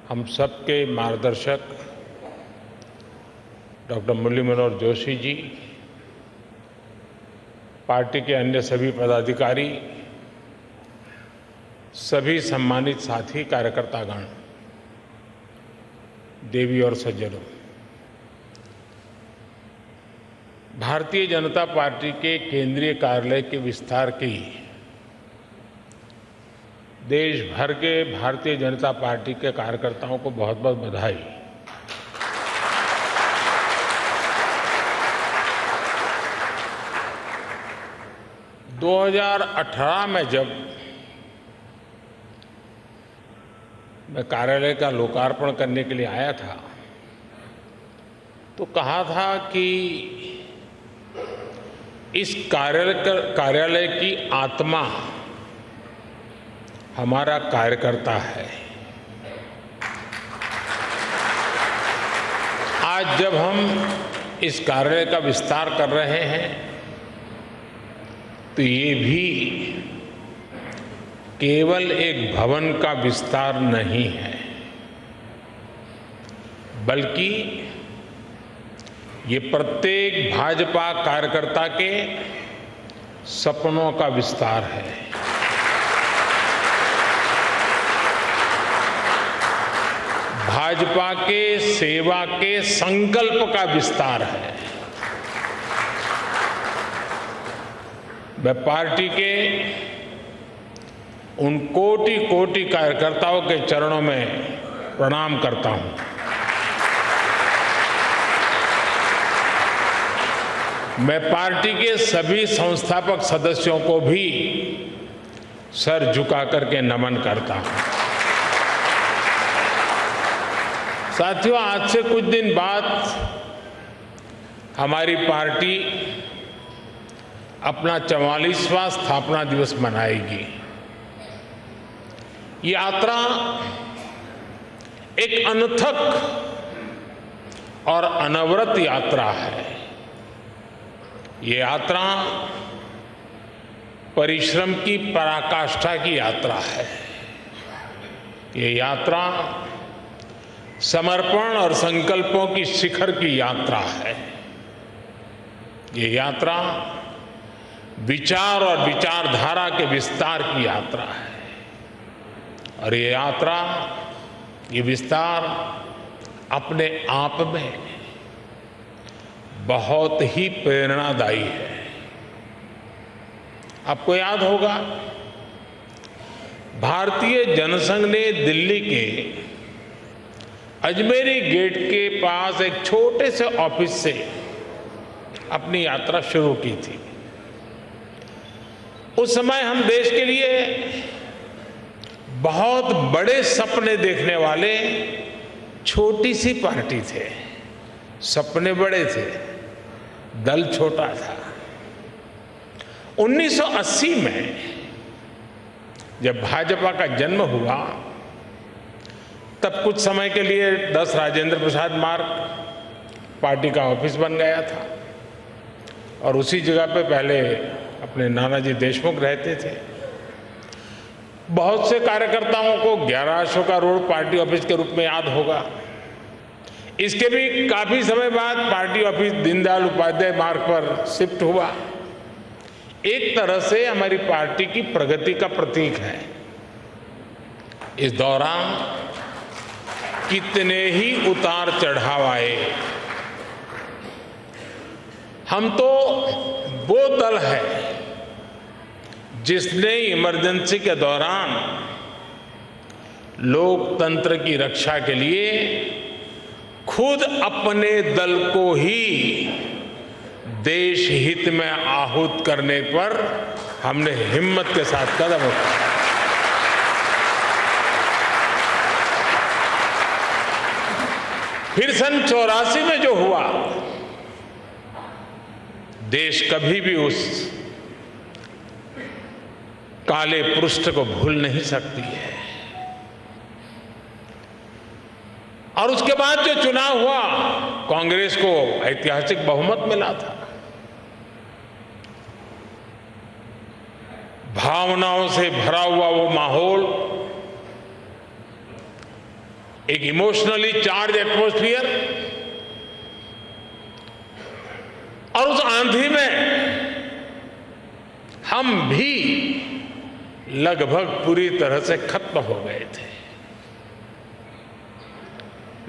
हम सबके मार्गदर्शक डॉक्टर मुरली मनोहर जोशी जी, पार्टी के अन्य सभी पदाधिकारी, सभी सम्मानित साथी कार्यकर्तागण, देवी और सज्जनों, भारतीय जनता पार्टी के केंद्रीय कार्यालय के विस्तार की देश भर के भारतीय जनता पार्टी के कार्यकर्ताओं को बहुत बहुत बधाई। – 2018 में जब मैं कार्यालय का लोकार्पण करने के लिए आया था तो कहा था कि इस कार्यालय की आत्मा हमारा कार्यकर्ता है। आज जब हम इस कार्यालय का विस्तार कर रहे हैं तो ये भी केवल एक भवन का विस्तार नहीं है, बल्कि ये प्रत्येक भाजपा कार्यकर्ता के सपनों का विस्तार है। भाजपा के सेवा के संकल्प का विस्तार है। मैं पार्टी के उन कोटि कोटि कार्यकर्ताओं के चरणों में प्रणाम करता हूं। मैं पार्टी के सभी संस्थापक सदस्यों को भी सर झुका करके नमन करता हूं। साथियों, आज से कुछ दिन बाद हमारी पार्टी अपना 44वां स्थापना दिवस मनाएगी। ये यात्रा एक अनथक और अनवरत यात्रा है। ये यात्रा परिश्रम की पराकाष्ठा की यात्रा है। ये यात्रा समर्पण और संकल्पों की शिखर की यात्रा है। ये यात्रा विचार और विचारधारा के विस्तार की यात्रा है। और ये यात्रा, ये विस्तार अपने आप में बहुत ही प्रेरणादायी है। आपको याद होगा, भारतीय जनसंघ ने दिल्ली के अजमेरी गेट के पास एक छोटे से ऑफिस से अपनी यात्रा शुरू की थी। उस समय हम देश के लिए बहुत बड़े सपने देखने वाले छोटी सी पार्टी थे। सपने बड़े थे, दल छोटा था। 1980 में जब भाजपा का जन्म हुआ तब कुछ समय के लिए 10 राजेंद्र प्रसाद मार्ग पार्टी का ऑफिस बन गया था और उसी जगह पे पहले अपने नानाजी देशमुख रहते थे। बहुत से कार्यकर्ताओं को 11 अशोका रोड पार्टी ऑफिस के रूप में याद होगा। इसके भी काफी समय बाद पार्टी ऑफिस दीनदयाल उपाध्याय मार्ग पर शिफ्ट हुआ। एक तरह से हमारी पार्टी की प्रगति का प्रतीक है। इस दौरान कितने ही उतार चढ़ाव आए। हम तो वो दल है जिसने इमरजेंसी के दौरान लोकतंत्र की रक्षा के लिए खुद अपने दल को ही देश हित में आहूत करने पर हमने हिम्मत के साथ कदम उठाया। फिर सन 84 में जो हुआ, देश कभी भी उस काले पृष्ठ को भूल नहीं सकती है। और उसके बाद जो चुनाव हुआ, कांग्रेस को ऐतिहासिक बहुमत मिला था। भावनाओं से भरा हुआ वो माहौल एक इमोशनली चार्ज एटमॉस्फेयर, और उस आंधी में हम भी लगभग पूरी तरह से खत्म हो गए थे,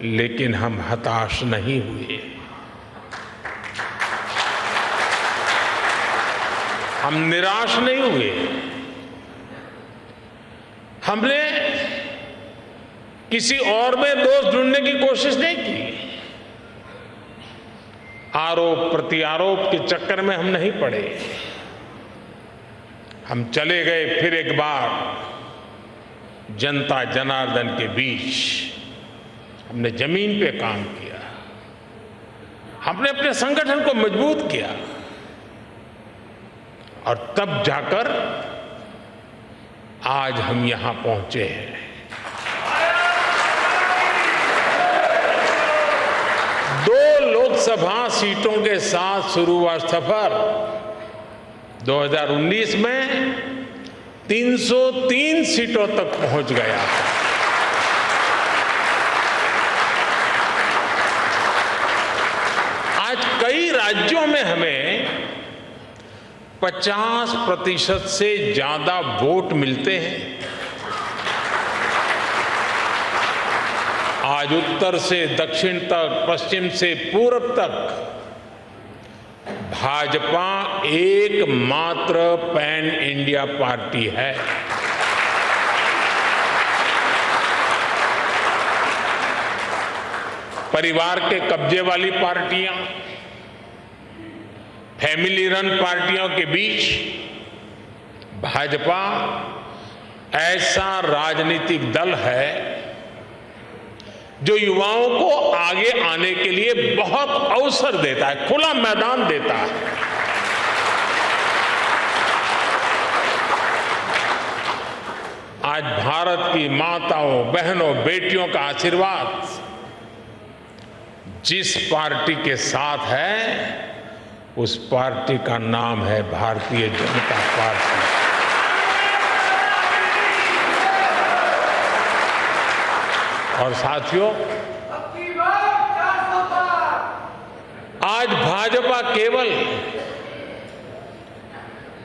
लेकिन हम हताश नहीं हुए। हम निराश नहीं हुए। हमने किसी और में दोष ढूंढने की कोशिश नहीं की। आरोप प्रत्यारोप के चक्कर में हम नहीं पड़े। हम चले गए फिर एक बार जनता जनार्दन के बीच। हमने जमीन पे काम किया, हमने अपने संगठन को मजबूत किया, और तब जाकर आज हम यहां पहुंचे हैं। दो लोकसभा सीटों के साथ शुरू हुआ सफर 2019 में 303 सीटों तक पहुंच गया। आज कई राज्यों में हमें 50% से ज्यादा वोट मिलते हैं। आज उत्तर से दक्षिण तक, पश्चिम से पूरब तक भाजपा एकमात्र पैन इंडिया पार्टी है। परिवार के कब्जे वाली पार्टियां, फैमिली रन पार्टियों के बीच भाजपा ऐसा राजनीतिक दल है जो युवाओं को आगे आने के लिए बहुत अवसर देता है, खुला मैदान देता है। आज भारत की माताओं, बहनों, बेटियों का आशीर्वाद जिस पार्टी के साथ है, उस पार्टी का नाम है भारतीय जनता पार्टी। और साथियों, आज भाजपा केवल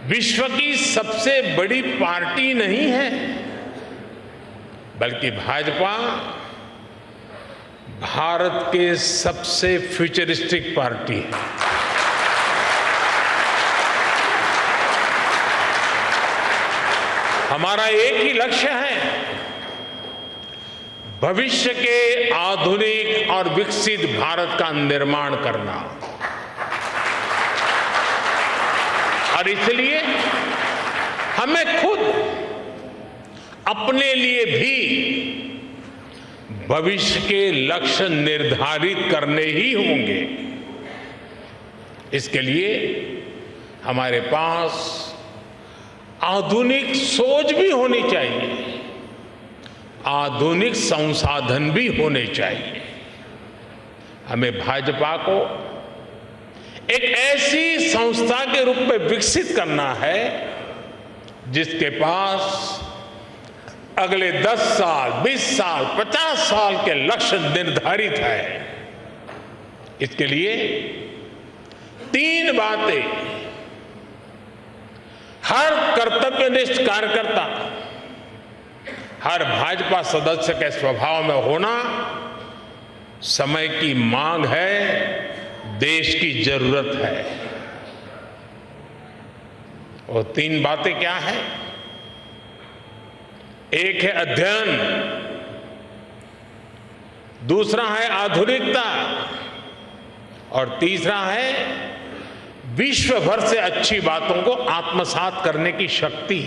विश्व की सबसे बड़ी पार्टी नहीं है, बल्कि भाजपा भारत के सबसे फ्यूचरिस्टिक पार्टी है। हमारा एक ही लक्ष्य है, भविष्य के आधुनिक और विकसित भारत का निर्माण करना। और इसलिए हमें खुद अपने लिए भी भविष्य के लक्ष्य निर्धारित करने ही होंगे। इसके लिए हमारे पास आधुनिक सोच भी होनी चाहिए, आधुनिक संसाधन भी होने चाहिए। हमें भाजपा को एक ऐसी संस्था के रूप में विकसित करना है जिसके पास अगले 10 साल, 20 साल, 50 साल के लक्ष्य निर्धारित है। इसके लिए 3 बातें हर कर्तव्यनिष्ठ कार्यकर्ता, हर भाजपा सदस्य के स्वभाव में होना समय की मांग है, देश की जरूरत है। और 3 बातें क्या है? एक है अध्ययन, दूसरा है आधुनिकता, और तीसरा है विश्व भर से अच्छी बातों को आत्मसात करने की शक्ति।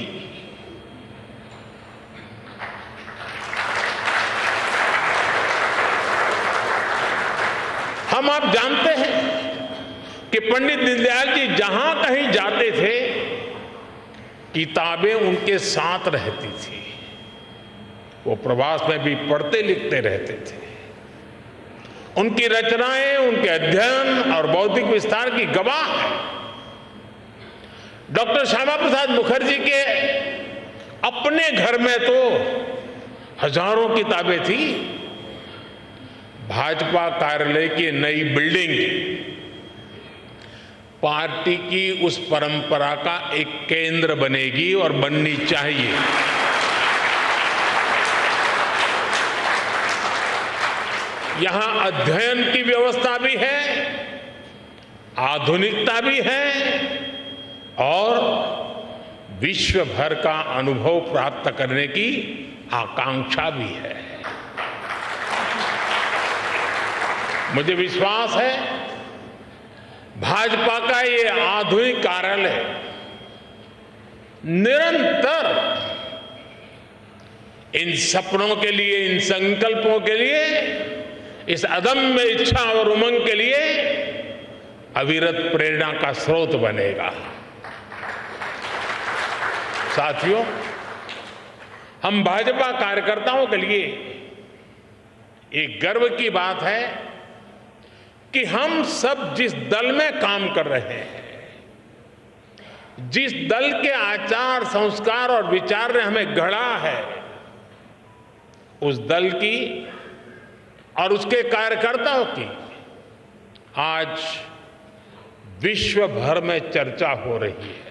हम आप जानते हैं कि पंडित दीनदयाल जी जहां कहीं जाते थे, किताबें उनके साथ रहती थी। वो प्रवास में भी पढ़ते लिखते रहते थे। उनकी रचनाएं, उनके अध्ययन और बौद्धिक विस्तार की गवाह है। डॉक्टर श्यामा प्रसाद मुखर्जी के अपने घर में तो हजारों किताबें थी, भाजपा कार्यालय की नई बिल्डिंग पार्टी की उस परंपरा का एक केंद्र बनेगी और बननी चाहिए। यहां अध्ययन की व्यवस्था भी है, आधुनिकता भी है और विश्व भर का अनुभव प्राप्त करने की आकांक्षा भी है। मुझे विश्वास है भाजपा का ये आधुनिक कार्यालय निरंतर इन सपनों के लिए, इन संकल्पों के लिए, इस अदम्य इच्छा और उमंग के लिए अविरत प्रेरणा का स्रोत बनेगा। साथियों, हम भाजपा कार्यकर्ताओं के लिए एक गर्व की बात है कि हम सब जिस दल में काम कर रहे हैं, जिस दल के आचार, संस्कार और विचार ने हमें गढ़ा है, उस दल की और उसके कार्यकर्ताओं की आज विश्व भर में चर्चा हो रही है।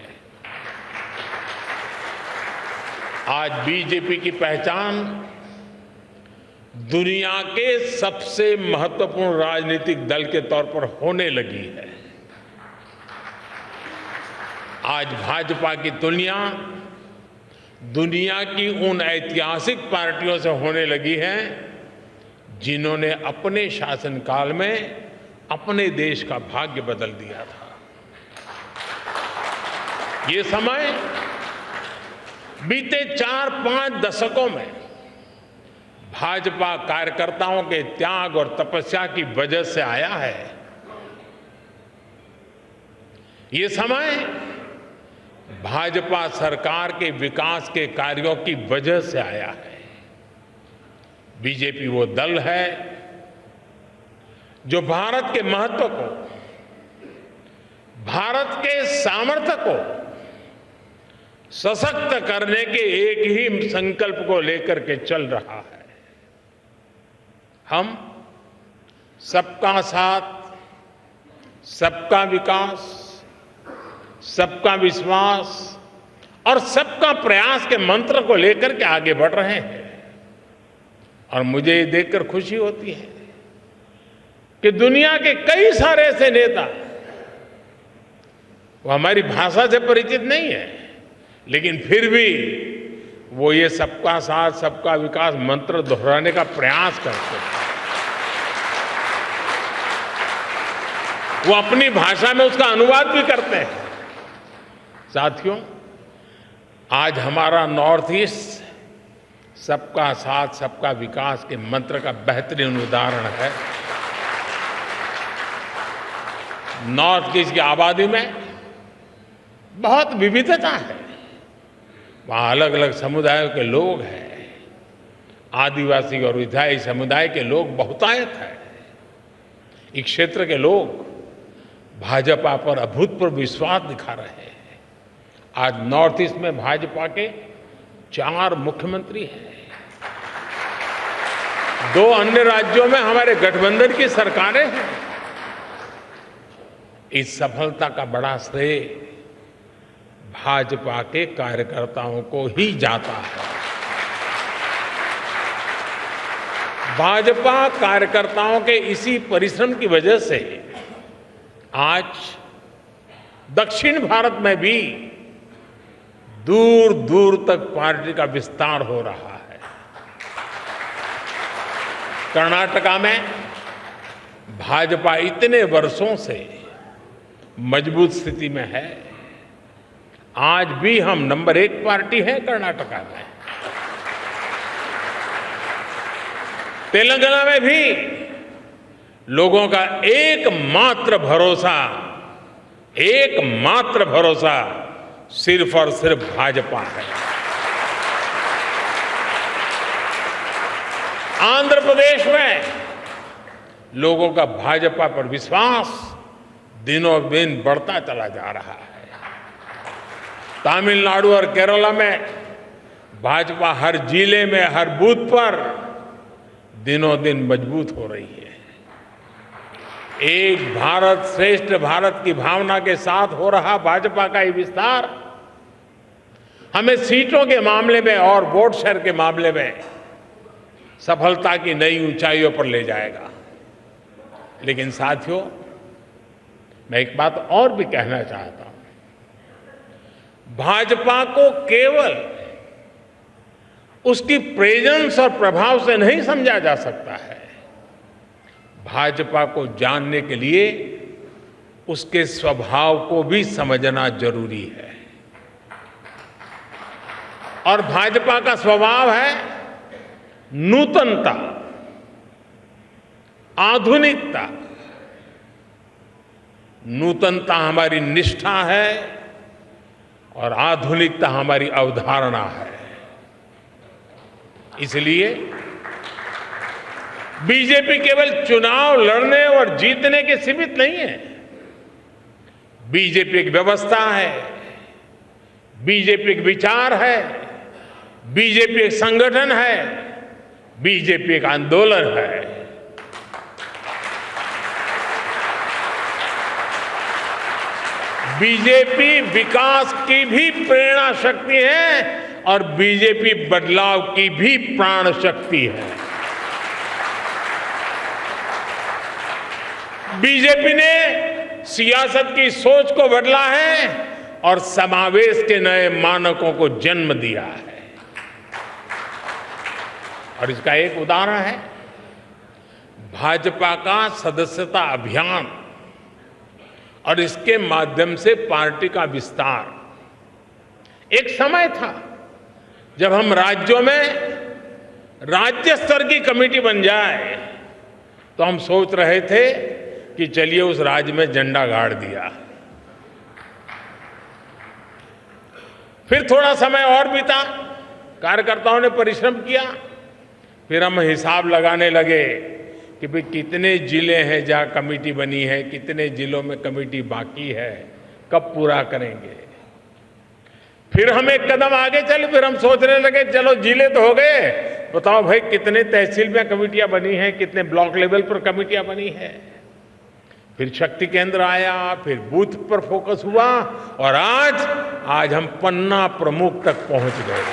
आज बीजेपी की पहचान दुनिया के सबसे महत्वपूर्ण राजनीतिक दल के तौर पर होने लगी है। आज भाजपा की तुलना दुनिया की उन ऐतिहासिक पार्टियों से होने लगी है जिन्होंने अपने शासनकाल में अपने देश का भाग्य बदल दिया था। ये समय बीते 4-5 दशकों में भाजपा कार्यकर्ताओं के त्याग और तपस्या की वजह से आया है। ये समय भाजपा सरकार के विकास के कार्यों की वजह से आया है। बीजेपी वो दल है जो भारत के महत्व को, भारत के सामर्थ्य को सशक्त करने के एक ही संकल्प को लेकर के चल रहा है। हम सबका साथ, सबका विकास, सबका विश्वास और सबका प्रयास के मंत्र को लेकर के आगे बढ़ रहे हैं। और मुझे ये देखकर खुशी होती है कि दुनिया के कई सारे ऐसे नेता, वो हमारी भाषा से परिचित नहीं है, लेकिन फिर भी वो ये सबका साथ, सबका विकास मंत्र दोहराने का प्रयास करते हैं। वो अपनी भाषा में उसका अनुवाद भी करते हैं। साथियों, आज हमारा नॉर्थ ईस्ट सबका साथ, सबका विकास के मंत्र का बेहतरीन उदाहरण है। नॉर्थ ईस्ट की आबादी में बहुत विविधता है। वहाँ अलग अलग समुदायों के लोग हैं। आदिवासी और विधायी समुदाय के लोग बहुतायत हैं। इस क्षेत्र के लोग भाजपा पर अभूतपूर्व विश्वास दिखा रहे हैं। आज नॉर्थ ईस्ट में भाजपा के 4 मुख्यमंत्री हैं। 2 अन्य राज्यों में हमारे गठबंधन की सरकारें हैं। इस सफलता का बड़ा श्रेय भाजपा के कार्यकर्ताओं को ही जाता है। भाजपा कार्यकर्ताओं के इसी परिश्रम की वजह से आज दक्षिण भारत में भी दूर दूर तक पार्टी का विस्तार हो रहा है। कर्नाटका में भाजपा इतने वर्षों से मजबूत स्थिति में है। आज भी हम नंबर 1 पार्टी है कर्नाटका में। तेलंगाना में भी लोगों का एकमात्र भरोसा सिर्फ और सिर्फ भाजपा है। आंध्र प्रदेश में लोगों का भाजपा पर विश्वास दिनों दिन बढ़ता चला जा रहा है। तमिलनाडु और केरला में भाजपा हर जिले में, हर बूथ पर दिनों दिन मजबूत हो रही है। एक भारत श्रेष्ठ भारत की भावना के साथ हो रहा भाजपा का ये विस्तार हमें सीटों के मामले में और वोट शेयर के मामले में सफलता की नई ऊंचाइयों पर ले जाएगा। लेकिन साथियों, मैं एक बात और भी कहना चाहता हूं। भाजपा को केवल उसकी प्रेजेंस और प्रभाव से नहीं समझा जा सकता है। भाजपा को जानने के लिए उसके स्वभाव को भी समझना जरूरी है। और भाजपा का स्वभाव है नूतनता, आधुनिकता। नूतनता हमारी निष्ठा है और आधुनिकता हमारी अवधारणा है। इसलिए बीजेपी केवल चुनाव लड़ने और जीतने के सीमित नहीं है। बीजेपी एक व्यवस्था है, बीजेपी एक विचार है, बीजेपी एक संगठन है, बीजेपी एक आंदोलन है। बीजेपी विकास की भी प्रेरणा शक्ति है और बीजेपी बदलाव की भी प्राण शक्ति है। बीजेपी ने सियासत की सोच को बदला है और समावेश के नए मानकों को जन्म दिया है। और इसका एक उदाहरण है भाजपा का सदस्यता अभियान और इसके माध्यम से पार्टी का विस्तार। एक समय था जब हम राज्यों में राज्य स्तर की कमेटी बन जाए तो हम सोच रहे थे कि चलिए उस राज्य में झंडा गाड़ दिया। फिर थोड़ा समय और बीता, कार्यकर्ताओं ने परिश्रम किया, फिर हम हिसाब लगाने लगे कि भाई कितने जिले हैं जहां कमेटी बनी है, कितने जिलों में कमेटी बाकी है, कब पूरा करेंगे। फिर हम एक कदम आगे चले, फिर हम सोचने लगे चलो जिले तो हो गए, बताओ भाई कितने तहसील में कमेटियां बनी हैं, कितने ब्लॉक लेवल पर कमेटियां बनी हैं। फिर शक्ति केंद्र आया, फिर बूथ पर फोकस हुआ और आज हम पन्ना प्रमुख तक पहुंच गए।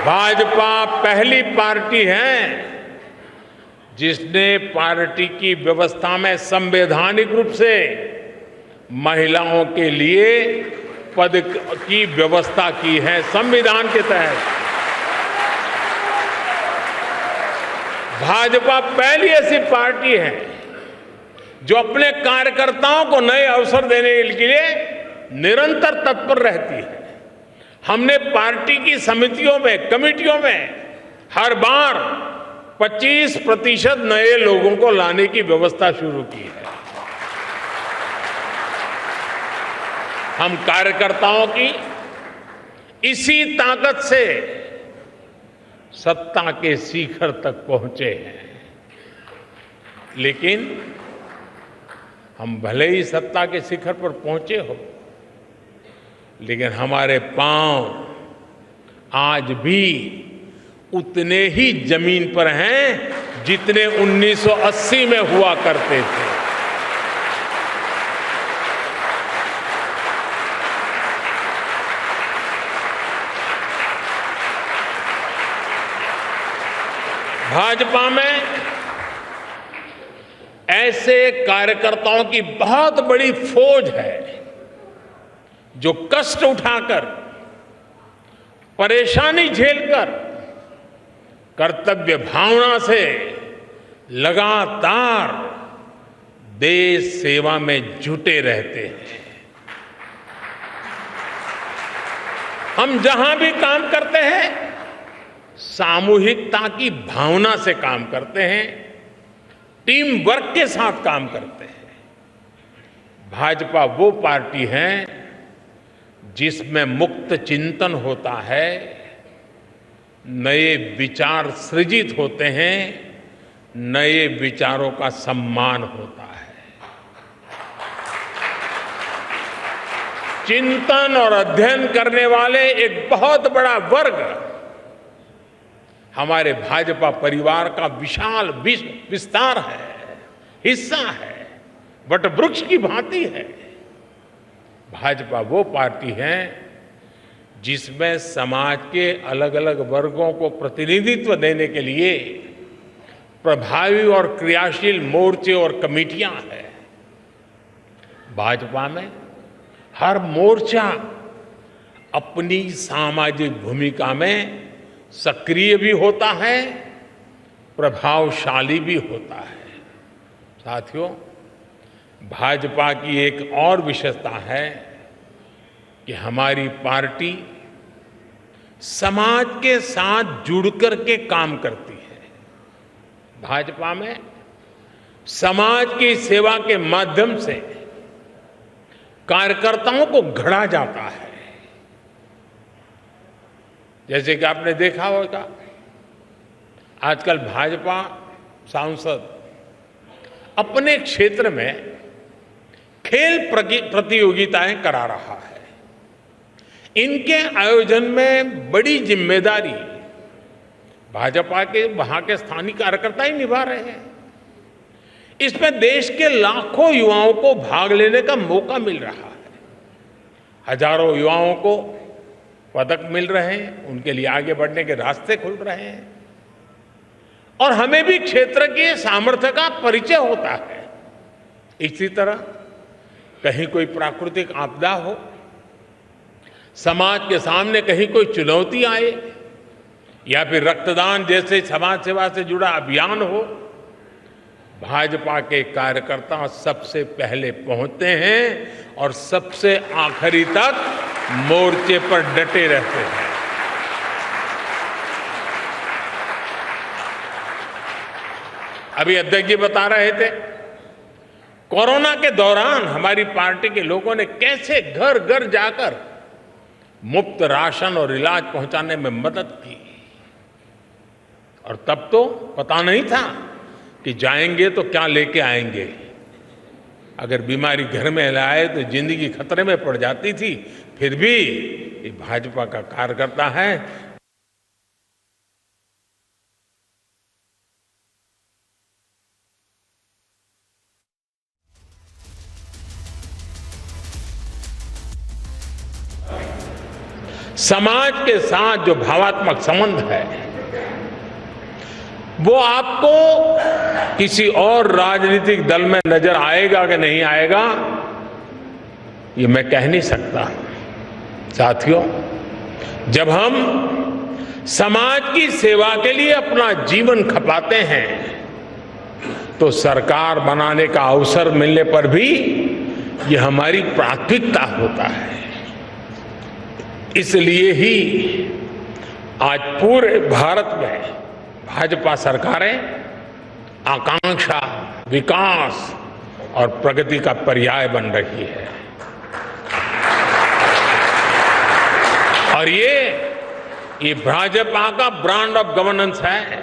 भाजपा पहली पार्टी है जिसने पार्टी की व्यवस्था में संवैधानिक रूप से महिलाओं के लिए पद की व्यवस्था की है। संविधान के तहत भाजपा पहली ऐसी पार्टी है जो अपने कार्यकर्ताओं को नए अवसर देने के लिए निरंतर तत्पर रहती है। हमने पार्टी की समितियों में, कमेटियों में हर बार 25% नए लोगों को लाने की व्यवस्था शुरू की है। हम कार्यकर्ताओं की इसी ताकत से सत्ता के शिखर तक पहुंचे हैं। लेकिन हम भले ही सत्ता के शिखर पर पहुंचे हो, लेकिन हमारे पांव आज भी उतने ही जमीन पर हैं जितने 1980 में हुआ करते थे। भाजपा में ऐसे कार्यकर्ताओं की बहुत बड़ी फौज है जो कष्ट उठाकर, परेशानी झेलकर, कर्तव्य भावना से लगातार देश सेवा में जुटे रहते हैं। हम जहां भी काम करते हैं सामूहिकता की भावना से काम करते हैं, टीम वर्क के साथ काम करते हैं। भाजपा वो पार्टी है जिसमें मुक्त चिंतन होता है, नए विचार सृजित होते हैं, नए विचारों का सम्मान होता है। चिंतन और अध्ययन करने वाले एक बहुत बड़ा वर्ग हमारे भाजपा परिवार का विशाल विस्तार है, हिस्सा है, वटवृक्ष की भांति है। भाजपा वो पार्टी है जिसमें समाज के अलग अलग वर्गों को प्रतिनिधित्व देने के लिए प्रभावी और क्रियाशील मोर्चे और कमेटियां हैं। भाजपा में हर मोर्चा अपनी सामाजिक भूमिका में सक्रिय भी होता है, प्रभावशाली भी होता है। साथियों, भाजपा की एक और विशेषता है कि हमारी पार्टी समाज के साथ जुड़कर के काम करती है। भाजपा में समाज की सेवा के माध्यम से कार्यकर्ताओं को गढ़ा जाता है। जैसे कि आपने देखा होगा, आजकल भाजपा सांसद अपने क्षेत्र में खेल प्रतियोगिताएं करा रहा है। इनके आयोजन में बड़ी जिम्मेदारी भाजपा के वहां के स्थानीय कार्यकर्ता ही निभा रहे हैं। इसमें देश के लाखों युवाओं को भाग लेने का मौका मिल रहा है। हजारों युवाओं को पदक मिल रहे हैं, उनके लिए आगे बढ़ने के रास्ते खुल रहे हैं और हमें भी क्षेत्र के सामर्थ्य का परिचय होता है। इसी तरह कहीं कोई प्राकृतिक आपदा हो, समाज के सामने कहीं कोई चुनौती आए या फिर रक्तदान जैसे समाज सेवा से जुड़ा अभियान हो, भाजपा के कार्यकर्ता सबसे पहले पहुंचते हैं और सबसे आखिरी तक मोर्चे पर डटे रहते हैं। अभी अध्यक्ष जी बता रहे थे, कोरोना के दौरान हमारी पार्टी के लोगों ने कैसे घर घर जाकर मुफ्त राशन और इलाज पहुंचाने में मदद की। और तब तो पता नहीं था कि जाएंगे तो क्या लेके आएंगे। अगर बीमारी घर में लाए तो जिंदगी खतरे में पड़ जाती थी। फिर भी ये भाजपा का कार्यकर्ता है। समाज के साथ जो भावात्मक संबंध है वो आपको किसी और राजनीतिक दल में नजर आएगा कि नहीं आएगा, ये मैं कह नहीं सकता। साथियों, जब हम समाज की सेवा के लिए अपना जीवन खपाते हैं तो सरकार बनाने का अवसर मिलने पर भी ये हमारी प्राथमिकता होता है। इसलिए ही आज पूरे भारत में भाजपा सरकारें आकांक्षा, विकास और प्रगति का पर्याय बन रही है। और ये भाजपा का ब्रांड ऑफ गवर्नेंस है।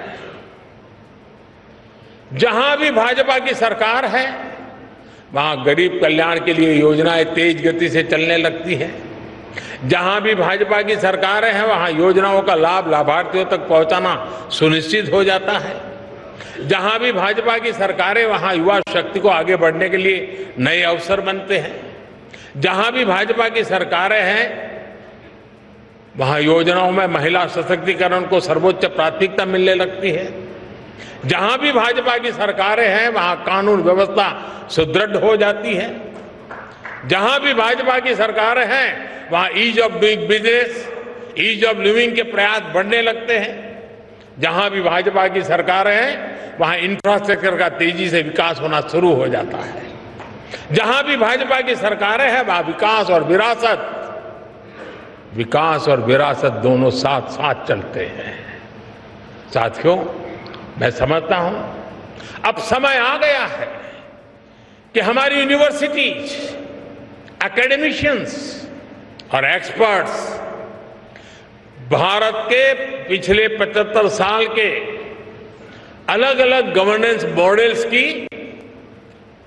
जहां भी भाजपा की सरकार है वहां गरीब कल्याण के लिए योजनाएं तेज गति से चलने लगती है। जहां भी भाजपा की सरकारें हैं वहां योजनाओं का लाभ लाभार्थियों तक पहुंचाना सुनिश्चित हो जाता है। जहां भी भाजपा की सरकारें वहां युवा शक्ति को आगे बढ़ने के लिए नए अवसर बनते हैं। जहां भी भाजपा की सरकारें हैं वहां योजनाओं में महिला सशक्तिकरण को सर्वोच्च प्राथमिकता मिलने लगती है। जहां भी भाजपा की सरकारें हैं वहां कानून व्यवस्था सुदृढ़ हो जाती है। जहां भी भाजपा की सरकारें हैं वहां ease of doing business, ease of living के प्रयास बढ़ने लगते हैं। जहां भी भाजपा की सरकारें हैं वहां इंफ्रास्ट्रक्चर का तेजी से विकास होना शुरू हो जाता है। जहां भी भाजपा की सरकारें हैं वहां विकास और विरासत दोनों साथ साथ चलते हैं। साथियों, मैं समझता हूं अब समय आ गया है कि हमारी यूनिवर्सिटीज, एकेडमिशियंस और एक्सपर्ट्स भारत के पिछले 75 साल के अलग अलग गवर्नेंस मॉडल्स की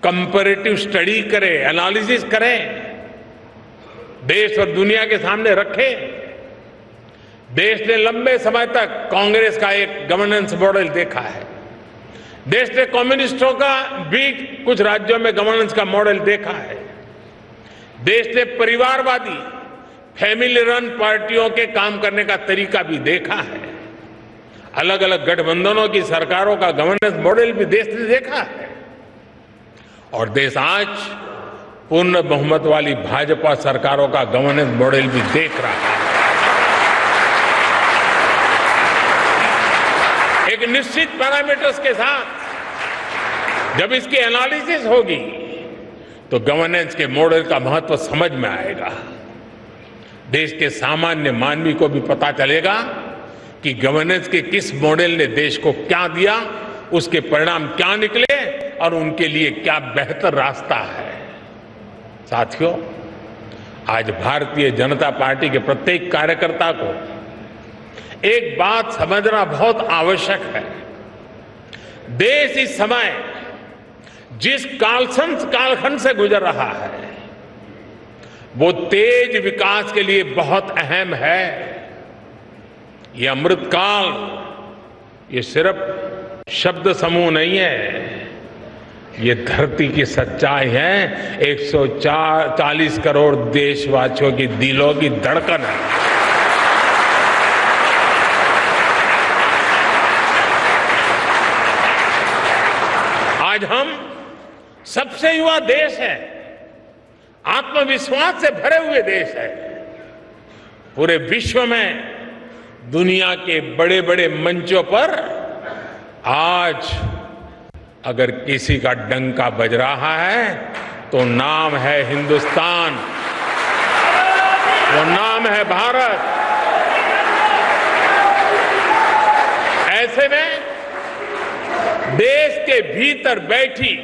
कंपैरेटिव स्टडी करें, एनालिसिस करें, देश और दुनिया के सामने रखें। देश ने लंबे समय तक कांग्रेस का एक गवर्नेंस मॉडल देखा है। देश ने कम्युनिस्टों का भी कुछ राज्यों में गवर्नेंस का मॉडल देखा है। देश ने परिवारवादी फैमिली रन पार्टियों के काम करने का तरीका भी देखा है। अलग अलग गठबंधनों की सरकारों का गवर्नेंस मॉडल भी देश ने देखा है। और देश आज पूर्ण बहुमत वाली भाजपा सरकारों का गवर्नेंस मॉडल भी देख रहा है। एक निश्चित पैरामीटर्स के साथ जब इसकी एनालिसिस होगी तो गवर्नेंस के मॉडल का महत्व समझ में आएगा। देश के सामान्य मानवी को भी पता चलेगा कि गवर्नेंस के किस मॉडल ने देश को क्या दिया, उसके परिणाम क्या निकले और उनके लिए क्या बेहतर रास्ता है। साथियों, आज भारतीय जनता पार्टी के प्रत्येक कार्यकर्ता को एक बात समझना बहुत आवश्यक है। देश इस समय जिस कालखंड से गुजर रहा है वो तेज विकास के लिए बहुत अहम है। ये अमृतकाल ये सिर्फ शब्द समूह नहीं है, ये धरती की सच्चाई है। 140 करोड़ देशवासियों की दिलों की धड़कन है। आज हम सबसे युवा देश है, आत्मविश्वास से भरे हुए देश है। पूरे विश्व में दुनिया के बड़े बड़े मंचों पर आज अगर किसी का डंका बज रहा है तो नाम है हिंदुस्तान, वो नाम है भारत। ऐसे में देश के भीतर बैठी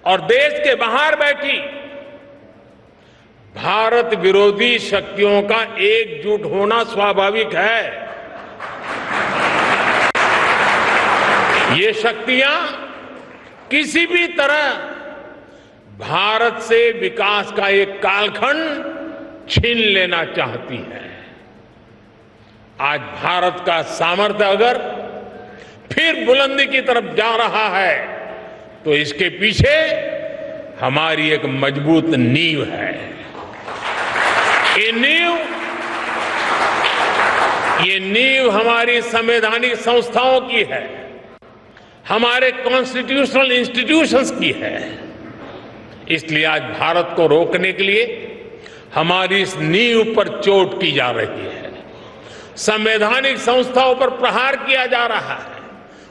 और देश के बाहर बैठी भारत विरोधी शक्तियों का एकजुट होना स्वाभाविक है। ये शक्तियां किसी भी तरह भारत से विकास का एक कालखंड छीन लेना चाहती है। आज भारत का सामर्थ्य अगर फिर बुलंदी की तरफ जा रहा है तो इसके पीछे हमारी एक मजबूत नींव है। ये नींव हमारी संवैधानिक संस्थाओं की है, हमारे कॉन्स्टिट्यूशनल इंस्टीट्यूशंस की है। इसलिए आज भारत को रोकने के लिए हमारी इस नींव पर चोट की जा रही है, संवैधानिक संस्थाओं पर प्रहार किया जा रहा है,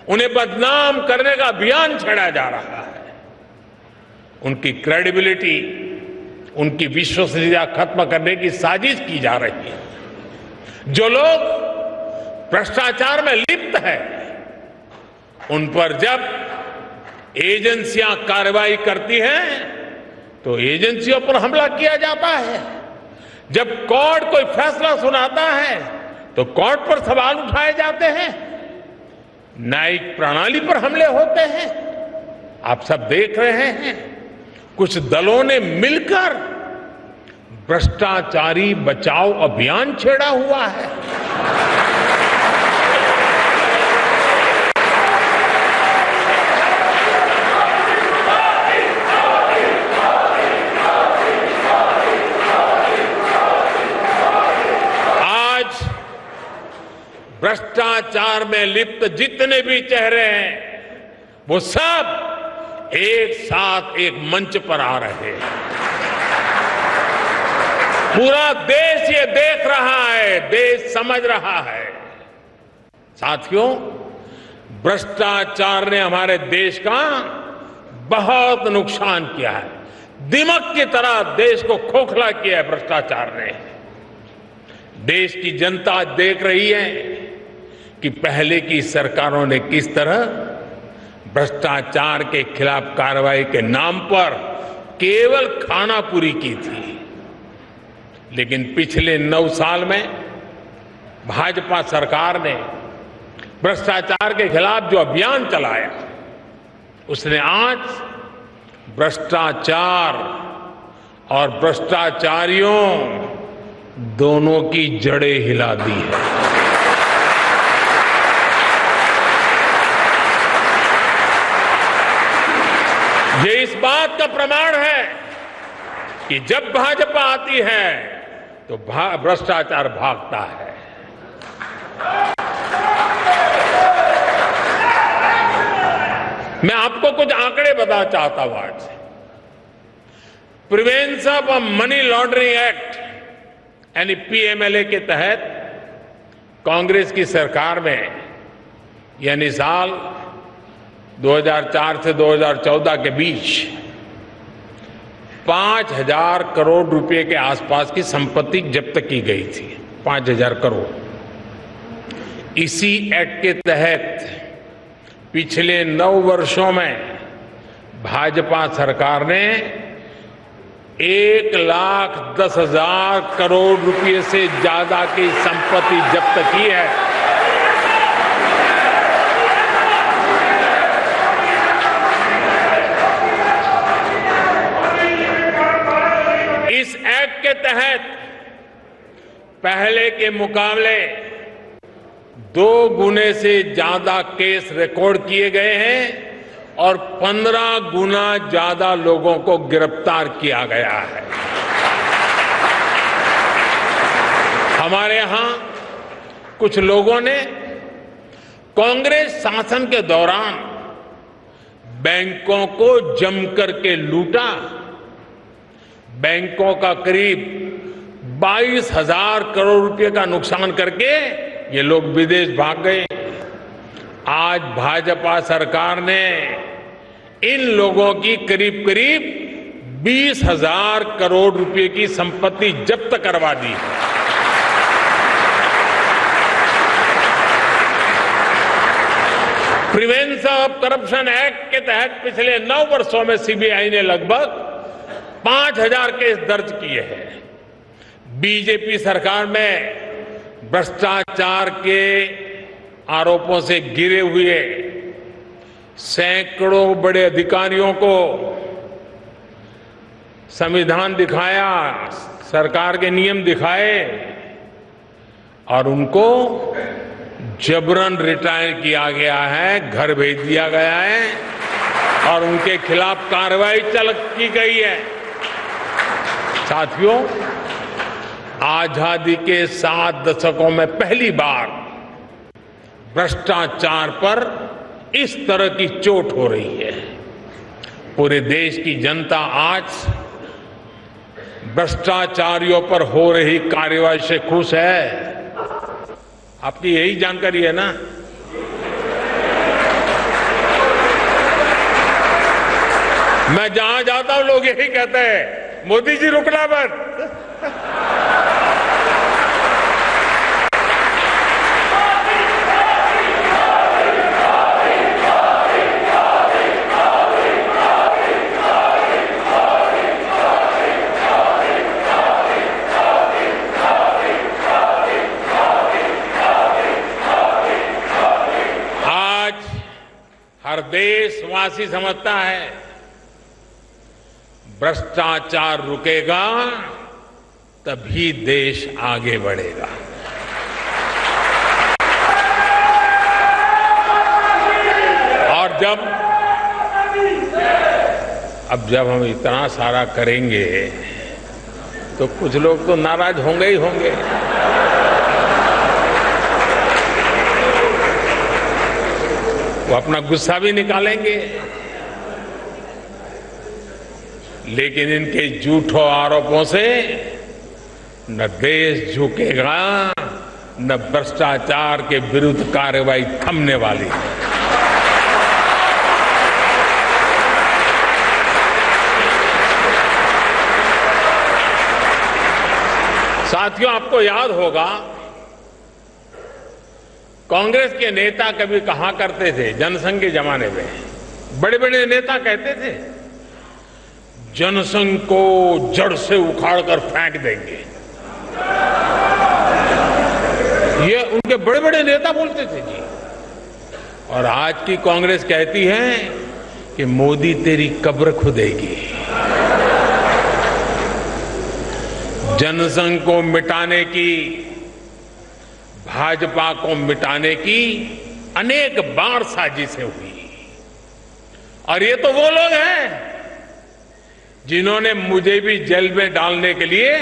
उन्हें बदनाम करने का अभियान छेड़ा जा रहा है। उनकी क्रेडिबिलिटी, उनकी विश्वसनीयता खत्म करने की साजिश की जा रही है। जो लोग भ्रष्टाचार में लिप्त हैं, उन पर जब एजेंसियां कार्रवाई करती हैं तो एजेंसियों पर हमला किया जाता है। जब कोर्ट कोई फैसला सुनाता है तो कोर्ट पर सवाल उठाए जाते हैं, न्यायिक प्रणाली पर हमले होते हैं। आप सब देख रहे हैं, कुछ दलों ने मिलकर भ्रष्टाचारी बचाओ अभियान छेड़ा हुआ है। आज भ्रष्टाचार में लिप्त जितने भी चेहरे हैं वो सब एक साथ एक मंच पर आ रहे हैं। पूरा देश ये देख रहा है, देश समझ रहा है। साथियों, भ्रष्टाचार ने हमारे देश का बहुत नुकसान किया है। दिमक की तरह देश को खोखला किया है भ्रष्टाचार ने। देश की जनता देख रही है कि पहले की सरकारों ने किस तरह भ्रष्टाचार के खिलाफ कार्रवाई के नाम पर केवल खानापुरी की थी। लेकिन पिछले 9 साल में भाजपा सरकार ने भ्रष्टाचार के खिलाफ जो अभियान चलाया, उसने आज भ्रष्टाचार और भ्रष्टाचारियों दोनों की जड़ें हिला दी है। ये इस बात का प्रमाण है कि जब भाजपा आती है तो भ्रष्टाचार भागता है। मैं आपको कुछ आंकड़े बताना चाहता हूं आज। Prevention of money laundering act यानी पीएमएलए के तहत कांग्रेस की सरकार में यानी साल 2004 से 2014 के बीच 5,000 करोड़ रुपए के आसपास की संपत्ति जब्त की गई थी। 5,000 करोड़। इसी एक्ट के तहत पिछले 9 वर्षों में भाजपा सरकार ने 1,10,000 करोड़ रुपए से ज्यादा की संपत्ति जब्त की है। इस एक्ट के तहत पहले के मुकाबले 2 गुने से ज्यादा केस रिकॉर्ड किए गए हैं और 15 गुना ज्यादा लोगों को गिरफ्तार किया गया है। हमारे यहां कुछ लोगों ने कांग्रेस शासन के दौरान बैंकों को जमकर के लूटा। बैंकों का करीब 22,000 करोड़ रुपए का नुकसान करके ये लोग विदेश भाग गए। आज भाजपा सरकार ने इन लोगों की करीब करीब 20,000 करोड़ रुपए की संपत्ति जब्त करवा दी है। प्रिवेंशन ऑफ करप्शन एक्ट के तहत पिछले 9 वर्षों में सीबीआई ने लगभग 5,000 केस दर्ज किए हैं। बीजेपी सरकार में भ्रष्टाचार के आरोपों से घिरे हुए सैकड़ों बड़े अधिकारियों को संविधान दिखाया, सरकार के नियम दिखाए और उनको जबरन रिटायर किया गया है, घर भेज दिया गया है और उनके खिलाफ कार्रवाई की गई है। साथियों, आजादी के 7 दशकों में पहली बार भ्रष्टाचार पर इस तरह की चोट हो रही है। पूरे देश की जनता आज भ्रष्टाचारियों पर हो रही कार्रवाई से खुश है। आपकी यही जानकारी है ना? मैं जहां जाता हूं लोग यही कहते हैं, मोदी जी रुकना मत। आज हर देशवासी समझता है भ्रष्टाचार रुकेगा तभी देश आगे बढ़ेगा। और जब हम इतना सारा करेंगे तो कुछ लोग तो नाराज होंगे ही होंगे। वो अपना गुस्सा भी निकालेंगे, लेकिन इनके झूठों आरोपों से न देश झुकेगा न भ्रष्टाचार के विरुद्ध कार्रवाई थमने वाली है। साथियों, आपको याद होगा कांग्रेस के नेता कभी कहा करते थे, जनसंघ के जमाने में बड़े बड़े नेता कहते थे जनसंघ को जड़ से उखाड़ कर फेंक देंगे। ये उनके बड़े बड़े नेता बोलते थे जी। और आज की कांग्रेस कहती है कि मोदी तेरी कब्र खुदेगी। जनसंघ को मिटाने की, भाजपा को मिटाने की अनेक बार साजिशें हुई। और ये तो वो लोग हैं जिन्होंने मुझे भी जेल में डालने के लिए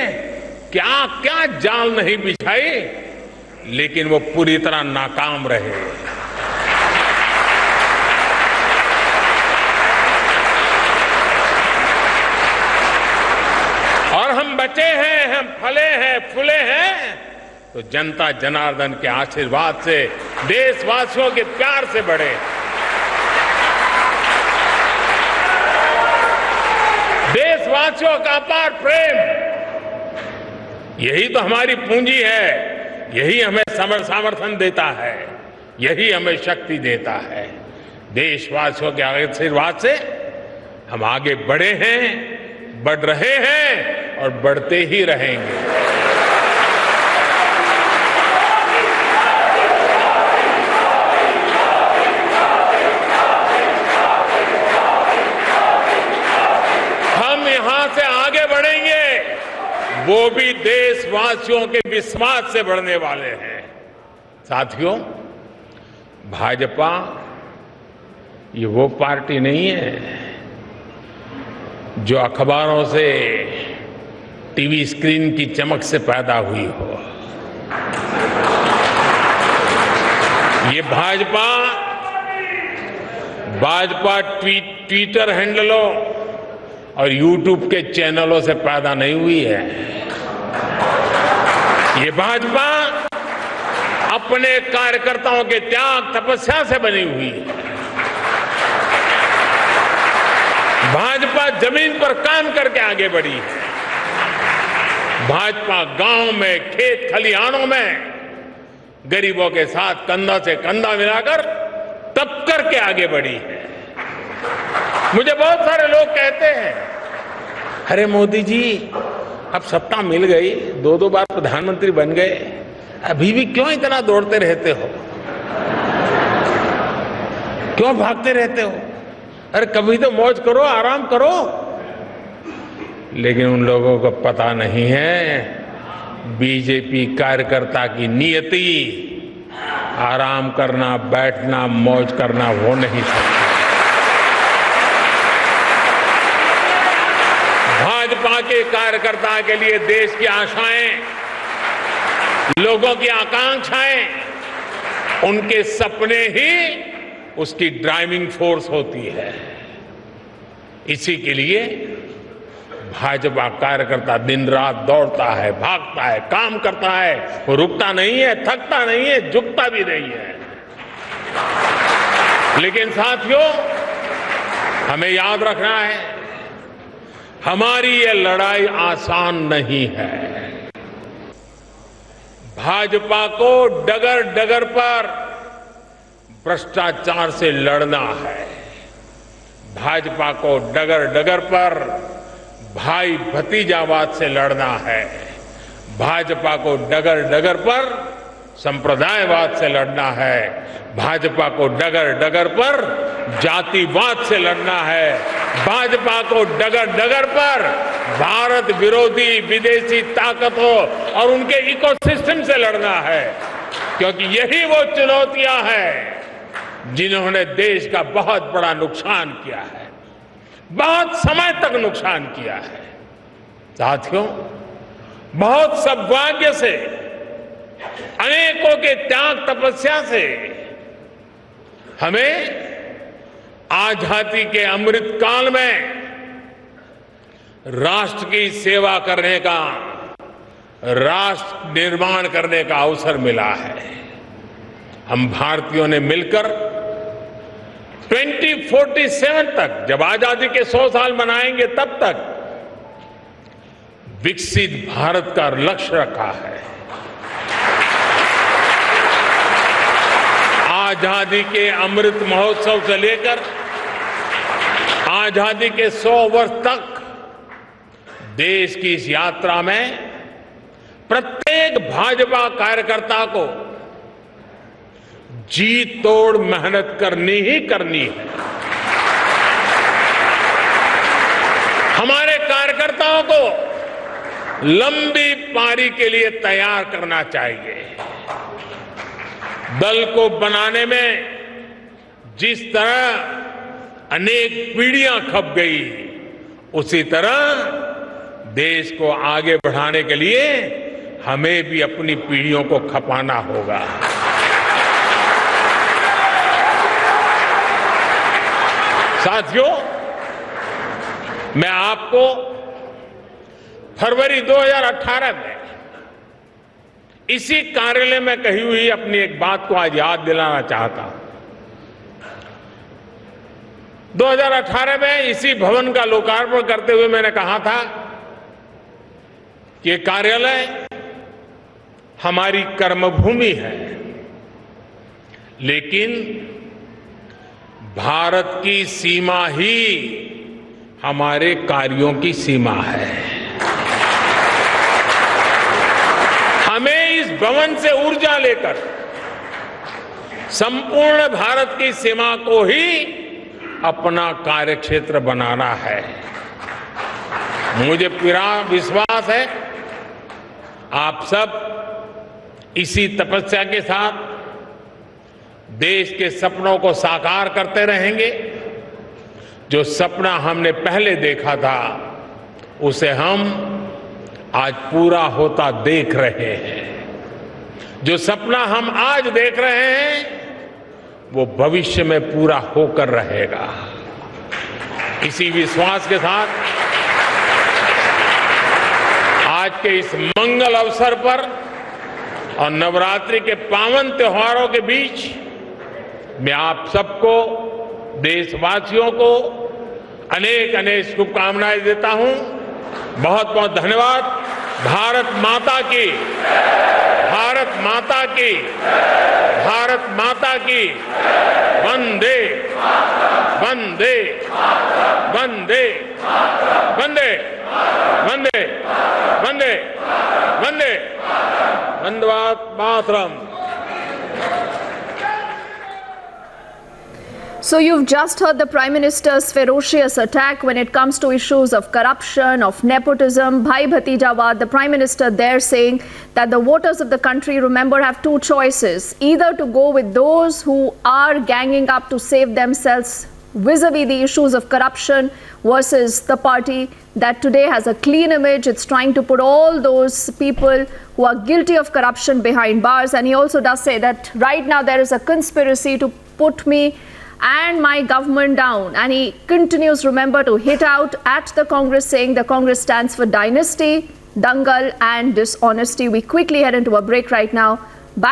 क्या क्या जाल नहीं बिछाई, लेकिन वो पूरी तरह नाकाम रहे। और हम बचे हैं, हम फले हैं, फूले हैं तो जनता जनार्दन के आशीर्वाद से, देशवासियों के प्यार से बढ़े। देशवासियों का अपार प्रेम, यही तो हमारी पूंजी है, यही हमें समर्थन देता है, यही हमें शक्ति देता है। देशवासियों के आशीर्वाद से हम आगे बढ़े हैं, बढ़ रहे हैं और बढ़ते ही रहेंगे। हम यहां से आगे बढ़ेंगे, वो भी देशवासियों के विश्वास से बढ़ने वाले हैं। साथियों, भाजपा ये वो पार्टी नहीं है जो अखबारों से, टीवी स्क्रीन की चमक से पैदा हुई हो। ये भाजपा ट्विटर हैंडलों और यूट्यूब के चैनलों से पैदा नहीं हुई है। ये भाजपा अपने कार्यकर्ताओं के त्याग तपस्या से बनी हुई है। भाजपा जमीन पर काम करके आगे बढ़ी है। भाजपा गांव में, खेत खलिहानों में गरीबों के साथ कंधा से कंधा मिलाकर तप करके आगे बढ़ी है। मुझे बहुत सारे लोग कहते हैं, अरे मोदी जी अब सत्ता मिल गई, 2 बार प्रधानमंत्री बन गए, अभी भी क्यों इतना दौड़ते रहते हो, क्यों भागते रहते हो? अरे कभी तो मौज करो, आराम करो। लेकिन उन लोगों को पता नहीं है, बीजेपी कार्यकर्ता की नियति आराम करना, बैठना, मौज करना हो नहीं सकता। भाजपा के कार्यकर्ता के लिए देश की आशाएं, लोगों की आकांक्षाएं, उनके सपने ही उसकी ड्राइविंग फोर्स होती है। इसी के लिए भाजपा कार्यकर्ता दिन रात दौड़ता है, भागता है, काम करता है, वो रुकता नहीं है, थकता नहीं है, झुकता भी नहीं है। लेकिन साथियों, हमें याद रखना है, हमारी ये लड़ाई आसान नहीं है। भाजपा को डगर डगर पर भ्रष्टाचार से लड़ना है। भाजपा को डगर डगर पर भाई भतीजावाद से लड़ना है। भाजपा को डगर डगर पर संप्रदायवाद से लड़ना है। भाजपा को डगर डगर पर जातिवाद से लड़ना है। भाजपा को डगर डगर पर भारत विरोधी विदेशी ताकतों और उनके इकोसिस्टम से लड़ना है, क्योंकि यही वो चुनौतियां हैं जिन्होंने देश का बहुत बड़ा नुकसान किया है, बहुत समय तक नुकसान किया है। साथियों, बहुत सौभाग्य से, अनेकों के त्याग तपस्या से हमें आजादी के अमृत काल में राष्ट्र की सेवा करने का, राष्ट्र निर्माण करने का अवसर मिला है। हम भारतीयों ने मिलकर 2047 तक, जब आजादी के 100 साल मनाएंगे, तब तक विकसित भारत का लक्ष्य रखा है। आजादी के अमृत महोत्सव से लेकर आजादी के 100 वर्ष तक देश की इस यात्रा में प्रत्येक भाजपा कार्यकर्ता को जी तोड़ मेहनत करनी ही करनी है। हमारे कार्यकर्ताओं को लंबी पारी के लिए तैयार करना चाहिए। दल को बनाने में जिस तरह अनेक पीढ़ियां खप गई, उसी तरह देश को आगे बढ़ाने के लिए हमें भी अपनी पीढ़ियों को खपाना होगा। साथियों, मैं आपको फरवरी 2018 में इसी कार्यालय में कही हुई अपनी एक बात को आज याद दिलाना चाहता हूं। 2018 में इसी भवन का लोकार्पण करते हुए मैंने कहा था कि कार्यालय हमारी कर्मभूमि है, लेकिन भारत की सीमा ही हमारे कार्यों की सीमा है। हमें इस भवन से ऊर्जा लेकर संपूर्ण भारत की सीमा को ही अपना कार्यक्षेत्र बनाना है। मुझे पूरा विश्वास है आप सब इसी तपस्या के साथ देश के सपनों को साकार करते रहेंगे। जो सपना हमने पहले देखा था उसे हम आज पूरा होता देख रहे हैं। जो सपना हम आज देख रहे हैं वो भविष्य में पूरा होकर रहेगा। इसी विश्वास के साथ आज के इस मंगल अवसर पर और नवरात्रि के पावन त्योहारों के बीच मैं आप सबको, देशवासियों को अनेक अनेक शुभकामनाएं देता हूं। बहुत बहुत धन्यवाद। भारत माता की, भारत माता की, भारत माता की। वंदे वंदे वंदे वंदे वंदे वंदे वंदे Vande Mataram. So you've just heard the Prime Minister's ferocious attack when it comes to issues of corruption, of nepotism. Bhai Bhatijawad, the Prime Minister there saying that the voters of the country, remember, have two choices. Either to go with those who are ganging up to save themselves vis-a-vis the issues of corruption versus the party that today has a clean image. It's trying to put all those people who are guilty of corruption behind bars. And he also does say that right now there is a conspiracy to put me and my government down. And he continues, remember, to hit out at the Congress, saying the Congress stands for dynasty, dangal and dishonesty. We quickly head into a break right now.